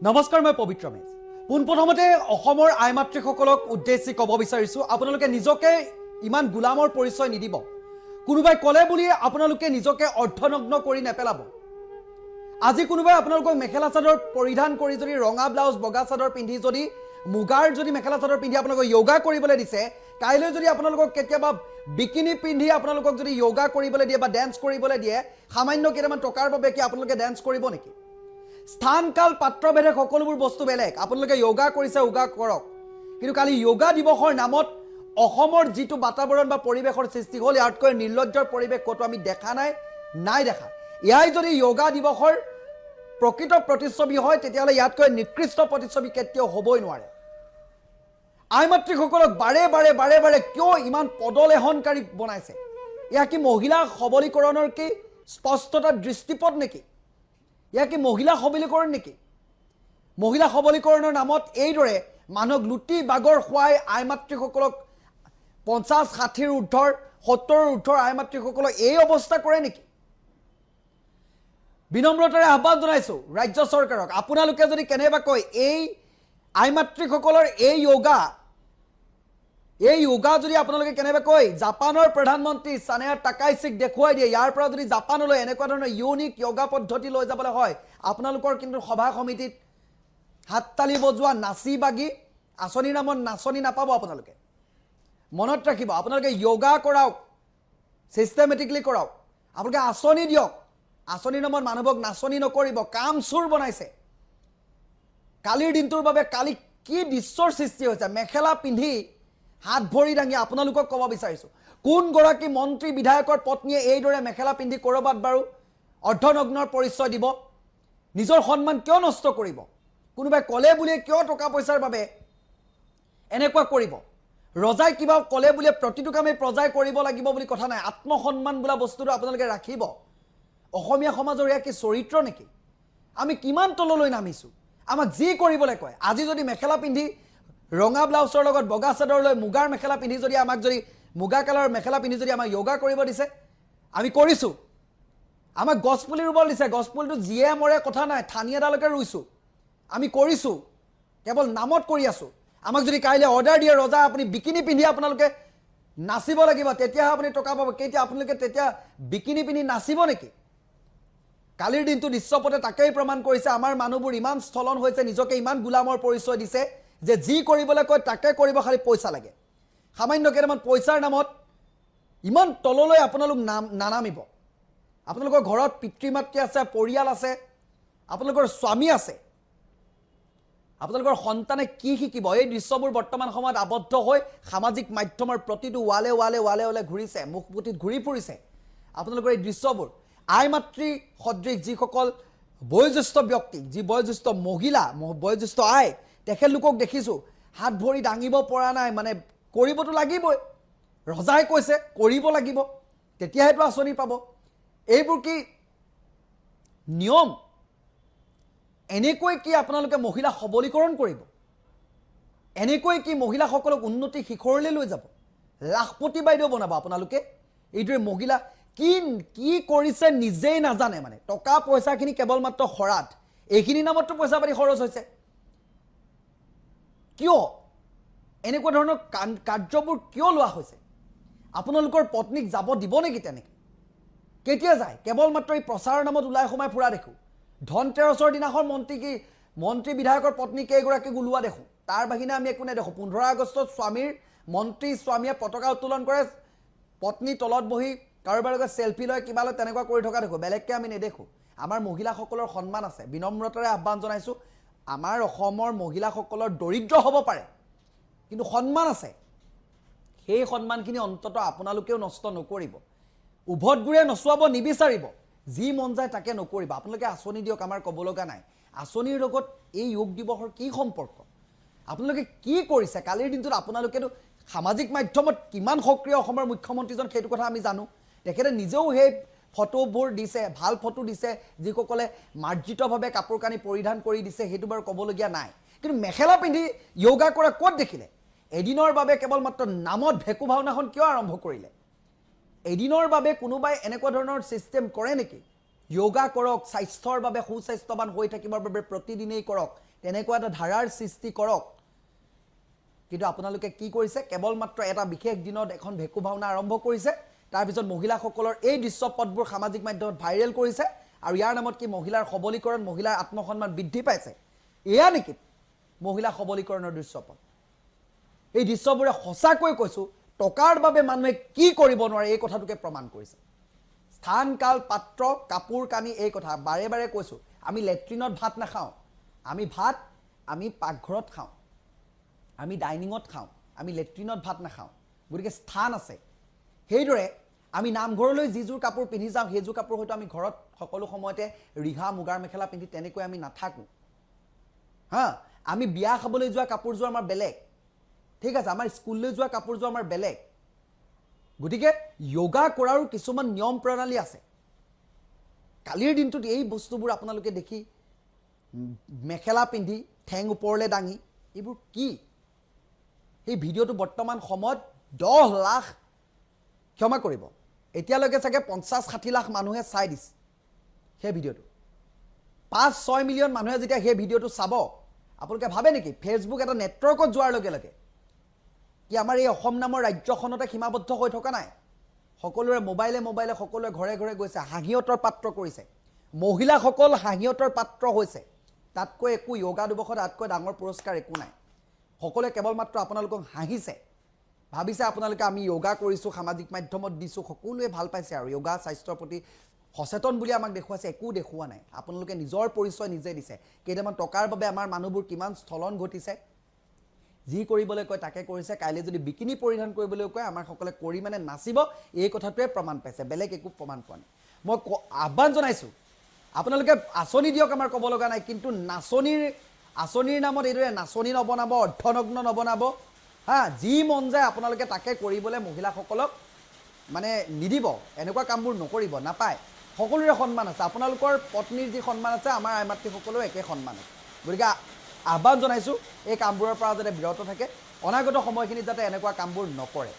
নমস্কাৰ, মই পবিত্ৰ মেজ। পোনপ্ৰথমতে অসমৰ আই মাতৃসকলক উদ্দেশ্যি ক'ব বিচাৰিছোঁ, আপোনালোকে নিজকে ইমান গোলামৰ পৰিচয় নিদিব। কোনোবাই ক'লে বুলি আপোনালোকে নিজকে অৰ্ধনগ্ন কৰি নেপেলাব। আজি কোনোবাই আপোনালোকক মেখেলা চাদৰ পৰিধান কৰি যদি ৰঙা ব্লাউজ বগা চাদৰ পিন্ধি যদি মুগাৰ যদি মেখেলা চাদৰ পিন্ধি আপোনালোকক য়োগা কৰিবলৈ দিছে, কাইলৈ যদি আপোনালোকক কেতিয়াবা বিকিনি পিন্ধি আপোনালোকক যদি য়োগা কৰিবলৈ দিয়ে বা ডেন্স কৰিবলৈ দিয়ে, সামান্য কেইটামান টকাৰ বাবে কি আপোনালোকে ডেন্স কৰিব নেকি? স্থান কাল পাত্ৰভেদে সকলোবোৰ বস্তু বেলেগ। আপোনালোকে য়োগা কৰিছে, য়োগা কৰক, কিন্তু কালি য়োগা দিৱসৰ নামত অসমৰ যিটো বাতাবৰণ বা পৰিৱেশৰ সৃষ্টি হ'ল, ইয়াতকৈ নিৰ্লজ্জৰ পৰিৱেশ ক'তো আমি দেখা নাই দেখা। ইয়াই যদি য়োগা দিৱসৰ প্ৰকৃত প্ৰতিচ্ছবি হয়, তেতিয়াহ'লে ইয়াতকৈ নিকৃষ্ট প্ৰতিচ্ছবি কেতিয়াও হ'বই নোৱাৰে। আই মাতৃসকলক বাৰে বাৰে কিয় ইমান পদলেহনকাৰী বনাইছে? এয়া কি মহিলা সবলীকৰণৰ কি স্পষ্টতা দৃষ্টিপথ নেকি? এয়া কি মহিলা সবলীকৰণ নেকি? মহিলা সবলীকৰণৰ নামত এইদৰে মানুহক লুটি বাগৰ খুৱাই আই মাতৃসকলক 50-60ৰ ঊৰ্ধৰ 70ৰ ঊৰ্ধৰ আই মাতৃসকলক এই অৱস্থা কৰে নেকি? বিনম্ৰতাৰে আহ্বান জনাইছোঁ ৰাজ্য চৰকাৰক, আপোনালোকে যদি কেনেবাকৈ এই আই মাতৃসকলৰ এই য়োগা যদি আপোনালোকে কেনেবাকৈ জাপানৰ প্ৰধানমন্ত্ৰী ছানেয়া টাকাইচিক দেখুৱাই দিয়ে, ইয়াৰ পৰা যদি জাপানলৈ এনেকুৱা ধৰণৰ ইউনিক য়োগা পদ্ধতি লৈ যাবলৈ হয়, আপোনালোকৰ কিন্তু সভা সমিতিত হাততালি বজোৱা নাচি বাগি আঁচনিৰ নামত নাচনি নাপাব। আপোনালোকে মনত ৰাখিব, আপোনালোকে য়োগা কৰাওক, ছিষ্টেমেটিকলি কৰাওক, আপোনালোকে আঁচনি দিয়ক। আঁচনিৰ নামত মানুহক নাচনি নকৰিব। কাম চোৰ বনাইছে। কালিৰ দিনটোৰ বাবে কালি কি দৃশ্যৰ সৃষ্টি হৈছে? মেখেলা পিন্ধি হাত ভৰি দাঙি আপোনালোকক ক'ব বিচাৰিছোঁ, কোনগৰাকী মন্ত্ৰী বিধায়কৰ পত্নীয়ে এইদৰে মেখেলা পিন্ধি ক'ৰবাত বাৰু অৰ্ধনগ্নৰ পৰিচয় দিব? নিজৰ সন্মান কিয় নষ্ট কৰিব? কোনোবাই ক'লে বুলিয়ে কিয় টকা পইচাৰ বাবে এনেকুৱা কৰিব? ৰজাই কিবা ক'লে বুলিয়ে প্ৰতিটো কামেই প্ৰজাই কৰিব লাগিব বুলি কথা নাই। আত্মসন্মান বোলা বস্তুটো আপোনালোকে ৰাখিব। অসমীয়া সমাজৰ এয়া কি চৰিত্ৰ নেকি? আমি কিমান তললৈ নামিছোঁ? আমাক যি কৰিবলৈ কয়, আজি যদি মেখেলা পিন্ধি ৰঙা ব্লাউজৰ লগত বগা চাদৰ লৈ মুগাৰ মেখেলা পিন্ধি যদি আমাক যদি মুগা কালাৰৰ মেখেলা পিন্ধি যদি আমাক য়োগা কৰিব দিছে, আমি কৰিছোঁ। আমাক গছপুলি ৰুবলৈ দিছে, গছপুলিটো যিয়ে মৰে কথা নাই, ঠানি এডালৈকে ৰুইছোঁ, আমি কৰিছোঁ, কেৱল নামত কৰি আছোঁ। আমাক যদি কাইলৈ অৰ্ডাৰ দিয়ে, ৰজা আপুনি বিকিনি পিন্ধি আপোনালোকে নাচিব লাগিব, তেতিয়াহে আপুনি টকা পাব, কেতিয়া আপোনালোকে তেতিয়া বিকিনি পিন্ধি নাচিব নেকি? কালিৰ দিনটো দৃশ্যপটে তাকেই প্ৰমাণ কৰিছে। আমাৰ মানুহবোৰ ইমান স্থলন হৈছে, নিজকে ইমান গোলামৰ পৰিচয় দিছে যে যি কৰিবলৈ কয় তাকে কৰিব, খালি পইচা লাগে। সামান্য কেইটামান পইচাৰ নামত ইমান তললৈ আপোনালোক নানামিব। আপোনালোকৰ ঘৰত পিতৃ মাতৃ আছে, পৰিয়াল আছে, আপোনালোকৰ স্বামী আছে, আপোনালোকৰ সন্তানে কি শিকিব? এই দৃশ্যবোৰ বৰ্তমান সময়ত আবদ্ধ হৈ সামাজিক মাধ্যমৰ প্ৰতিটো ৱালে ঘূৰিছে, মুখপুতিত ঘূৰি ফুৰিছে। আপোনালোকৰ এই দৃশ্যবোৰ আই মাতৃ সদৃশ যিসকল বয়োজ্যেষ্ঠ ব্যক্তি, যি বয়োজ্যেষ্ঠ মহিলা, বয়োজ্যেষ্ঠ আই, তেখেতলোকক দেখিছোঁ হাত ভৰি দাঙিব পৰা নাই। মানে কৰিবতো লাগিবই, ৰজাই কৈছে কৰিব লাগিব, তেতিয়াহেতো আঁচনি পাব। এইবোৰ কি নিয়ম? এনেকৈ কি আপোনালোকে মহিলা সবলীকৰণ কৰিব? এনেকৈ কি মহিলাসকলক উন্নতি শিখৰলৈ লৈ যাব? লাখপতি বাইদেউ বনাব আপোনালোকে? এইদৰে মহিলা কি কৰিছে নিজেই নাজানে। মানে টকা পইচাখিনি কেৱল মাত্ৰ শৰাধ, এইখিনি নামততো পইচা পাতি খৰচ হৈছে। কিয় এনেকুৱা ধৰণৰ কাৰ্যবোৰ কিয় লোৱা হৈছে? আপোনালোকৰ পত্নীক যাব দিব নেকি তেনেকৈ? কেতিয়া যায়? কেৱল মাত্ৰ এই প্ৰচাৰৰ নামত ওলাই সোমাই ফুৰা দেখোঁ। ধনতেৰছৰ দিনাখন মন্ত্ৰী বিধায়কৰ পত্নী কেইগৰাকীক ওলোৱা দেখোঁ। তাৰ বাহিৰে আমি একো নেদেখোঁ। 15 আগষ্টত স্বামীয়ে পতাকা উত্তোলন কৰে, পত্নী তলত বহি কাৰোবাৰ লগত চেলফি লয়, কিবা লয়, তেনেকুৱা কৰি থকা দেখোঁ। বেলেগকৈ আমি নেদেখোঁ। আমাৰ মহিলাসকলৰ সন্মান আছে। বিনম্ৰতাৰে আহ্বান জনাইছোঁ, আমাৰ অসমৰ মহিলাসকলৰ দৰিদ্ৰ হ'ব পাৰে, কিন্তু সন্মান আছে। সেই সন্মানখিনি অন্ততঃ আপোনালোকেও নষ্ট নকৰিব। উভতগুৰে নচুৱাব নিবিচাৰিব। যি মন যায় তাকে নকৰিব। আপোনালোকে আঁচনি দিয়ক, আমাৰ ক'ব লগা নাই। আঁচনিৰ লগত এই যোগ দিৱসৰ কি সম্পৰ্ক? আপোনালোকে কি কৰিছে কালিৰ দিনটোত? আপোনালোকেতো সামাজিক মাধ্যমত কিমান সক্ৰিয় অসমৰ মুখ্যমন্ত্ৰীজন, সেইটো কথা আমি জানো। তেখেতে নিজেও সেই ফটোবোৰ দিছে, ভাল ফটো দিছে, যিসকলে মাৰ্জিতভাৱে কাপোৰ কানি পৰিধান কৰি দিছে, সেইটো বাৰু ক'বলগীয়া নাই। কিন্তু মেখেলা পিন্ধি য়োগা কৰা ক'ত দেখিলে? এদিনৰ বাবে কেৱল মাত্ৰ নামত ভেকু ভাওনাখন কিয় আৰম্ভ কৰিলে? এদিনৰ বাবে কোনোবাই এনেকুৱা ধৰণৰ ছিষ্টেম কৰে নেকি? যোগা কৰক, স্বাস্থ্যৰ বাবে সুস্বাস্থ্যৱান হৈ থাকিবৰ বাবে প্ৰতিদিনেই কৰক, তেনেকুৱা এটা ধাৰাৰ সৃষ্টি কৰক। কিন্তু আপোনালোকে কি কৰিছে, কেৱল মাত্ৰ এটা বিশেষ দিনত এখন ভেকু ভাওনা আৰম্ভ কৰিছে, তাৰপিছত মহিলাসকলৰ এই দৃশ্যপটবোৰ সামাজিক মাধ্যমত ভাইৰেল কৰিছে, আৰু ইয়াৰ নামত কি মহিলাৰ সবলীকৰণ, মহিলাৰ আত্মসন্মান বৃদ্ধি পাইছে। এয়া নেকি মহিলা সবলীকৰণৰ দৃশ্যপট? এই দৃশ্যবোৰে সঁচাকৈ কৈছোঁ টকাৰ বাবে মানুহে কি কৰিব নোৱাৰে এই কথাটোকে প্ৰমাণ কৰিছে। স্থান, কাল, পাত্ৰ, কাপোৰ কানি, এই কথা বাৰে বাৰে কৈছোঁ। আমি লেট্ৰিনত ভাত নাখাওঁ, আমি পাকঘৰত খাওঁ, আমি ডাইনিঙত খাওঁ, আমি লেট্ৰিনত ভাত নাখাওঁ। গতিকে স্থান আছে। সেইদৰে আমি নামঘৰলৈ যিযোৰ কাপোৰ পিন্ধি যাওঁ সেইযোৰ কাপোৰ হয়তো আমি ঘৰত সকলো সময়তে ৰিহা মুগাৰ মেখেলা পিন্ধি তেনেকৈ আমি নাথাকোঁ। আমি বিয়া খাবলৈ যোৱা কাপোৰযোৰ আমাৰ বেলেগ, ঠিক আছে, আমাৰ স্কুললৈ যোৱা কাপোৰযোৰ আমাৰ বেলেগ। গতিকে যোগা কৰাৰো কিছুমান নিয়ম প্ৰণালী আছে। কালিৰ দিনটোত এই বস্তুবোৰ আপোনালোকে দেখি মেখেলা পিন্ধি ঠেং ওপৰলৈ দাঙি, এইবোৰ কি? সেই ভিডিঅ'টো বৰ্তমান সময়ত 10 লাখ, ক্ষমা কৰিব, এতিয়ালৈকে চাগে 50-60 লাখ মানুহে চাই দিছে সেই ভিডিঅ'টো। 5-6 মিলিয়ন মানুহে যেতিয়া সেই ভিডিঅ'টো চাব, আপোনালোকে ভাবে নেকি ফেচবুক এটা নেটৱৰ্কত যোৱাৰ লগে লগে কি আমাৰ এই অসম নামৰ ৰাজ্যখনতে সীমাবদ্ধ হৈ থকা নাই? সকলোৰে মোবাইলে সকলোৰে ঘৰে ঘৰে গৈছে, হাঁহিয়তৰ পাত্ৰ কৰিছে। মহিলাসকল হাঁহিয়তৰ পাত্ৰ হৈছে। তাতকৈ একো যোগা দিৱসত তাতকৈ ডাঙৰ পুৰস্কাৰ একো নাই। সকলোৱে কেৱল মাত্ৰ আপোনালোকক হাঁহিছে, ভাবিছে আপোনালোকে আমি যোগা কৰিছোঁ, সামাজিক মাধ্যমত দিছোঁ, সকলোৱে ভাল পাইছে আৰু যোগা স্বাস্থ্যৰ প্ৰতি সচেতন বুলি আমাক দেখুৱাইছে। একো দেখুওৱা নাই। আপোনালোকে নিজৰ পৰিচয় নিজে দিছে। কেইটামান টকাৰ বাবে আমাৰ মানুহবোৰ কিমান স্থলন ঘটিছে। যি কৰিবলৈ কয় তাকে কৰিছে। কাইলৈ যদি বিকিনি পৰিধান কৰিবলৈ কয় আমাৰ সকলে কৰি মানে নাচিব, এই কথাটোৱে প্ৰমাণ পাইছে, বেলেগ একো প্ৰমাণ পোৱা নাই। মই আহ্বান জনাইছোঁ, আপোনালোকে আঁচনি দিয়ক, আমাৰ ক'ব লগা নাই, কিন্তু আঁচনিৰ নামত এইদৰে নাচনি নবনাব, অৰ্ধনগ্ন নবনাব। যি মন যায় আপোনালোকে তাকে কৰিবলৈ মহিলাসকলক মানে নিদিব। এনেকুৱা কামবোৰ নকৰিব, নাপায়। সকলোৰে সন্মান আছে। আপোনালোকৰ পত্নীৰ যি সন্মান আছে আমাৰ আই মাতৃসকলেও একে সন্মান আছে। গতিকে আহ্বান জনাইছোঁ এই কামবোৰৰ পৰা যাতে বিৰত থাকে, অনাগত সময়খিনিত যাতে এনেকুৱা কামবোৰ নকৰে।